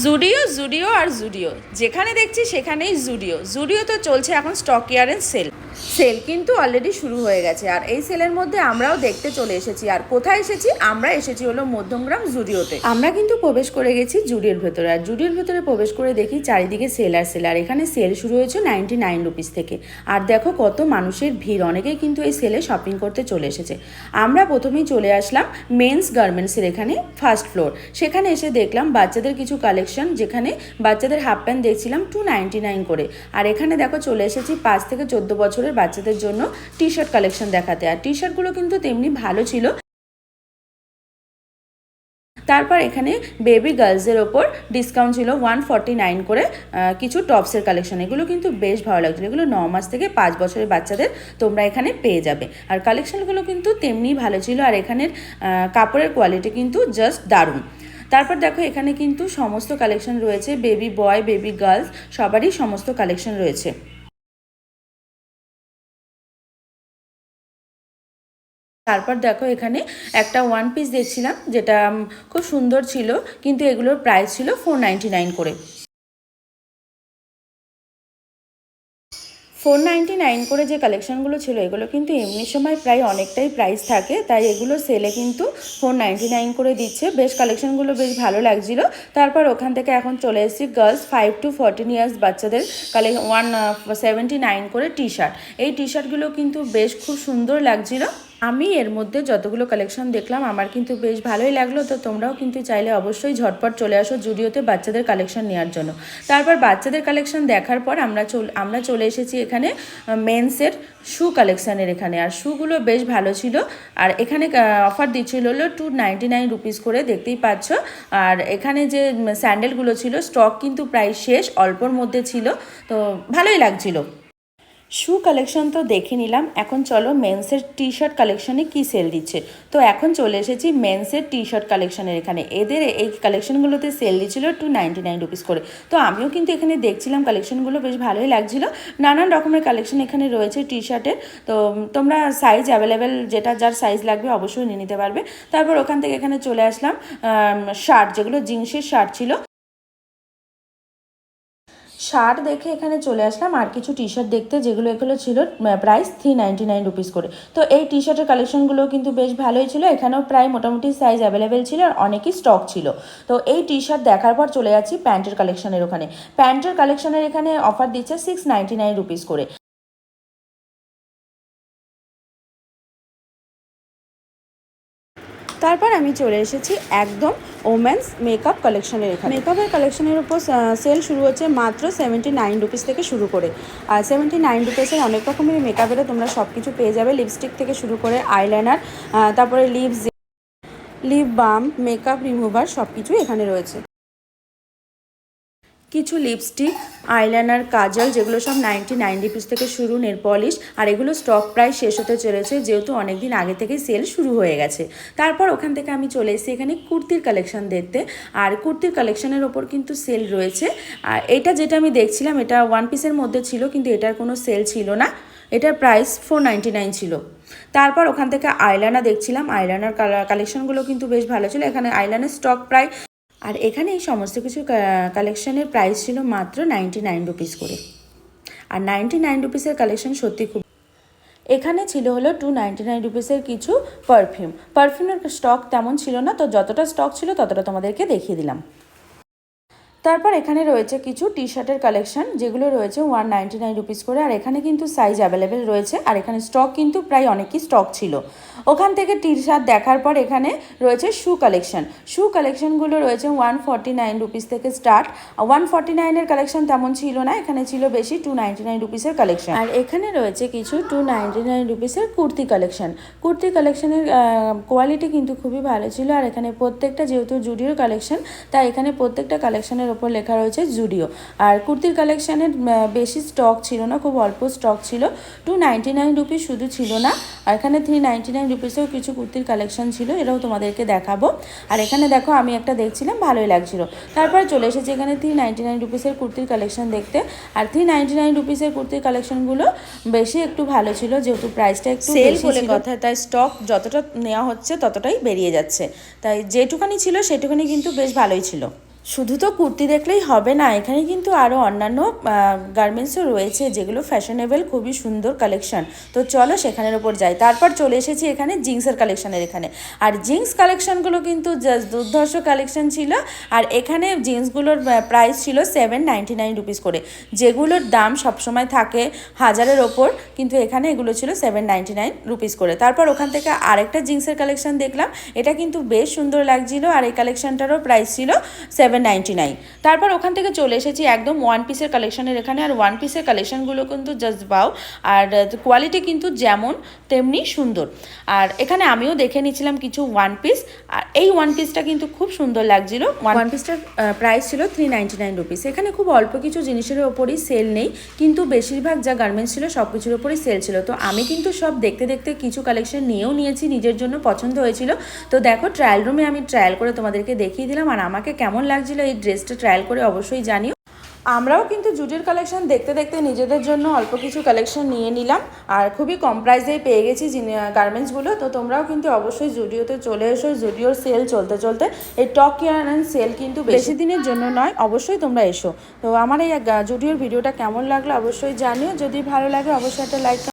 জুডিও জুডিও আর জুডিও, যেখানে দেখছি সেখানেই জুডিও। জুডিও তো চলছে এখন স্টক ক্লিয়ারেন্স সেল কিন্তু অলরেডি শুরু হয়ে গেছে। আর এই সেলের মধ্যে আমরাও দেখতে চলে এসেছি। আর কোথায় এসেছি? আমরা এসেছি হলো মধ্যমগ্রাম জুডিওতে। আমরা কিন্তু প্রবেশ করে গেছি জুডিওর ভেতরে। আর জুডিওর ভেতরে প্রবেশ করে দেখি চারিদিকে সেল আর সেল। আর এখানে সেল শুরু হয়েছে 99 রুপিস থেকে। আর দেখো কত মানুষের ভিড়, অনেকেই কিন্তু এই সেলে শপিং করতে চলে এসেছে। আমরা প্রথমেই চলে আসলাম মেন্স গার্মেন্টসের এখানে ফার্স্ট ফ্লোর। সেখানে এসে দেখলাম বাচ্চাদের কিছু কালেকশন, যেখানে বাচ্চাদের হাফ প্যান্ট দেখছিলাম 299 করে। আর এখানে দেখো চলে এসেছি 5 থেকে 14 বছরের বাচ্চাদের জন্য টি শার্ট কালেকশন দেখাতে। আর টি শার্টগুলো কিন্তু তেমনি ভালো ছিল। তারপর এখানে বেবি গার্লসের ওপর ডিসকাউন্ট ছিল 149 করে কিছু টপসের কালেকশন। এগুলো কিন্তু বেশ ভালো লাগছিল। এগুলো 9 মাস থেকে 5 বছরের বাচ্চাদের তোমরা এখানে পেয়ে যাবে। আর কালেকশনগুলো কিন্তু তেমনি ভালো ছিল। আর এখানের কাপড়ের কোয়ালিটি কিন্তু জাস্ট দারুণ। তারপর দেখো এখানে কিন্তু সমস্ত কালেকশন রয়েছে, বেবি বয় বেবি গার্লস সবারই সমস্ত কালেকশন রয়েছে। তারপর দেখো এখানে একটা ওয়ান পিস দেখছিলাম, যেটা খুব সুন্দর ছিল, কিন্তু এগুলোর প্রাইস ছিল 499 করে। 499 করে যে কালেকশনগুলো ছিল, এগুলো কিন্তু এমনি সময় প্রায় অনেকটাই প্রাইস থাকে, তাই এগুলো সেলে কিন্তু 499 করে দিচ্ছে। বেশ কালেকশনগুলো বেশ ভালো লাগছিল। তারপর ওখান থেকে এখন চলে এসেছি গার্লস 5 to 14 ইয়ার্স বাচ্চাদের 179 করে টি শার্ট। এই টি শার্টগুলো কিন্তু বেশ খুব সুন্দর লাগছিল। আমি এর মধ্যে যতগুলো কালেকশন দেখলাম আমার কিন্তু বেশ ভালোই লাগলো। তো তোমরাও কিন্তু চাইলে অবশ্যই ঝটপট চলে আসো জুডিওতে বাচ্চাদের কালেকশন নেওয়ার জন্য। তারপর বাচ্চাদের কালেকশন দেখার পর আমরা চলে এসেছি এখানে মেন্সের শু কালেকশানের এখানে। আর শুগুলো বেশ ভালো ছিল। আর এখানে অফার দিচ্ছিল হলো 299 রুপিস করে, দেখতেই পাচ্ছ। আর এখানে যে স্যান্ডেলগুলো ছিল স্টক কিন্তু প্রায় শেষ, অল্পর মধ্যে ছিল, তো ভালোই লাগছিল। শু কালেকশন তো দেখে নিলাম, এখন চলো মেন্সের টি শার্ট কালেকশনে কী সেল দিচ্ছে। তো এখন চলে এসেছি মেন্সের টি শার্ট কালেকশনের এখানে। এদের এই কালেকশনগুলোতে সেল দিচ্ছিল 299 রুপিস করে। তো আমিও কিন্তু এখানে দেখছিলাম, কালেকশনগুলো বেশ ভালোই লাগছিল। নানান রকমের কালেকশন এখানে রয়েছে টি শার্টের। তো তোমরা সাইজ অ্যাভেলেবেল, যেটা যার সাইজ লাগবে অবশ্যই নিয়ে নিতে পারবে। তারপর ওখান থেকে এখানে চলে আসলাম শার্ট, যেগুলো জিন্সের শার্ট ছিল। শার্ট দেখে এখানে চলে আসলাম আর কিছু টি শার্ট দেখতে, যেগুলো এগুলো ছিল প্রাইস 399 রুপিস করে। তো এই টি শার্টের কালেকশনগুলো কিন্তু বেশ ভালোই ছিল। এখানেও প্রায় মোটামুটি সাইজ অ্যাভেলেবেল ছিল আর অনেকই স্টক ছিল। তো এই টি শার্ট দেখার পর চলে যাচ্ছি প্যান্টের কালেকশনের ওখানে। প্যান্টের কালেকশনের এখানে অফার দিচ্ছে 699 রুপিস করে। তারপর আমি চলে এসেছি একদম ওমেন্স মেকআপ কালেকশনের এখানে। মেকআপের কালেকশনের উপর সেল শুরু হচ্ছে মাত্র 79 রুপিস থেকে শুরু করে। আর 79 রুপিসের অনেক রকমের মেকআপেরও তোমরা সব কিছু পেয়ে যাবে, লিপস্টিক থেকে শুরু করে আইলাইনার, তারপরে লিপ বাম, মেকআপ রিমুভার সব কিছুই এখানে রয়েছে। কিছু লিপস্টিক, আইলাইনার, কাজল, যেগুলো সব 99 রুপিস থেকে শুরু, নেল পলিশ। আর এগুলো স্টক প্রায় শেষ হতে চলেছে, যেহেতু অনেক দিন আগে থেকে সেল শুরু হয়ে গেছে। তারপর ওখান থেকে আমি চলে এসেছি এখানে কুর্তির কালেকশন দেখতে। আর কুর্তির কালেকশনের ওপর কিন্তু সেল রয়েছে। আর এটা যেটা আমি দেখছিলাম, এটা ওয়ান পিসের মধ্যে ছিল, কিন্তু এটার কোনো সেল ছিল না। এটার প্রাইস 499 ছিল। তারপর ওখান থেকে আইলাইনার দেখছিলাম, আইলাইনার কালেকশনগুলো কিন্তু বেশ ভালো ছিল। এখানে আইলাইনার স্টক প্রায়, আর এখানে এই সমস্ত কিছু কালেকশনের প্রাইস ছিল মাত্র 99 রুপিস করে। আর 99 রুপিসের কালেকশন সত্যি খুব। এখানে ছিল হলো 299 রুপিসের কিছু পারফিউমের স্টক তেমন ছিল না, তো যতটা স্টক ছিল ততটা তোমাদেরকে দেখিয়ে দিলাম। তারপর এখানে রয়েছে কিছু টি শার্টের কালেকশন, যেগুলো রয়েছে 199 রুপিস করে। আর এখানে কিন্তু সাইজ অ্যাভেলেবেল রয়েছে। আর এখানে স্টক কিন্তু প্রায় অনেকই স্টক ছিল। ওখান থেকে টি শার্ট দেখার পর এখানে রয়েছে শু কালেকশনগুলো রয়েছে 149 রুপিস থেকে স্টার্ট। 149-এর কালেকশন তেমন ছিল না, এখানে ছিল বেশি 299 রুপিসের কালেকশন। আর এখানে রয়েছে কিছু 299 রুপিসের কুর্তি কালেকশনের কোয়ালিটি কিন্তু খুবই ভালো ছিল। আর এখানে প্রত্যেকটা, যেহেতু জুডিওর কালেকশন, তাই এখানে প্রত্যেকটা কালেকশনের ওপর লেখা রয়েছে জুডিও। আর কুর্তির কালেকশনের বেশি স্টক ছিল না, খুব অল্প স্টক ছিল। 299 রুপিস শুধু ছিল না, আর এখানে 399 রুপিসেও কিছু কুর্তির কালেকশন ছিল, এটাও তোমাদেরকে দেখাবো। আর এখানে দেখো আমি একটা দেখছিলাম, ভালোই লাগছিল। তারপরে চলে এসেছি এখানে 399 রুপিসের কুর্তির কালেকশন দেখতে। আর 399 রুপিসের কুর্তির কালেকশনগুলো বেশি একটু ভালো ছিল, যেহেতু প্রাইসটা একটু সেল বলে কথা, তাই স্টক যতটা নেওয়া হচ্ছে ততটাই বেরিয়ে যাচ্ছে। তাই যেটুখানি ছিল সেটুখানি কিন্তু বেশ ভালোই ছিল। শুধু তো কুর্তি দেখলেই হবে না, এখানে কিন্তু আরও অন্যান্য গার্মেন্টসও রয়েছে যেগুলো ফ্যাশনেবল, খুবই সুন্দর কালেকশন। তো চলো সেখানের ওপর যাই। তারপর চলে এসেছি এখানে জিন্সের কালেকশানের এখানে। আর জিন্স কালেকশানগুলো কিন্তু জাস্ট দুর্ধর্ষ কালেকশান ছিল। আর এখানে জিন্সগুলোর প্রাইস ছিল 799 রুপিস করে, যেগুলোর দাম সবসময় থাকে 1000-এর ওপর, কিন্তু এখানে এগুলো ছিল 799 রুপিস করে। তারপর ওখান থেকে আরেকটা জিন্সের কালেকশান দেখলাম, এটা কিন্তু বেশ সুন্দর লাগছিল। আর এই কালেকশানটারও প্রাইস ছিল 799। তারপর ওখান থেকে চলে এসেছি একদম ওয়ান পিসের কালেকশানের এখানে। আর ওয়ান পিসের কালেকশানগুলো কিন্তু জাস্ট বাও, আর কোয়ালিটি কিন্তু যেমন তেমনি সুন্দর। আর এখানে আমিও দেখে নিয়েছিলাম কিছু ওয়ান পিস, আর এই ওয়ান পিসটা কিন্তু খুব সুন্দর লাগছিল। ওয়ান পিসটার প্রাইস ছিল 399 রুপিস। এখানে খুব অল্প কিছু জিনিসের ওপরই সেল নেই, কিন্তু বেশিরভাগ যা গার্মেন্টস ছিল সব কিছুর ওপরই সেল ছিল। তো আমি কিন্তু সব দেখতে দেখতে কিছু কালেকশন নিয়েও নিয়েছি, নিজের জন্য পছন্দ হয়েছিল। তো দেখো ট্রায়াল রুমে আমি ট্রায়াল করে তোমাদেরকে দেখিয়ে দিলাম। আর আমাকে কেমন লাগছিল এই ড্রেসটা ট্রায়াল করে অবশ্যই জানিও। আমরাও কিন্তু জুডিওর কালেকশন দেখতে দেখতে নিজেদের জন্য অল্প কিছু কালেকশন নিয়ে নিলাম, আর খুবই কম প্রাইসেই পেয়ে গেছি গার্মেন্টসগুলো। তো তোমরাও কিন্তু অবশ্যই জুডিওতে চলে এসো। জুডিওর সেল চলতে চলতে, এই টক কেয়ার অ্যান্ড সেল কিন্তু বেশি দিনের জন্য নয়, অবশ্যই তোমরা এসো। তো আমার এই জুডিওর ভিডিওটা কেমন লাগলো অবশ্যই জানিও। যদি ভালো লাগে অবশ্যই একটা লাইক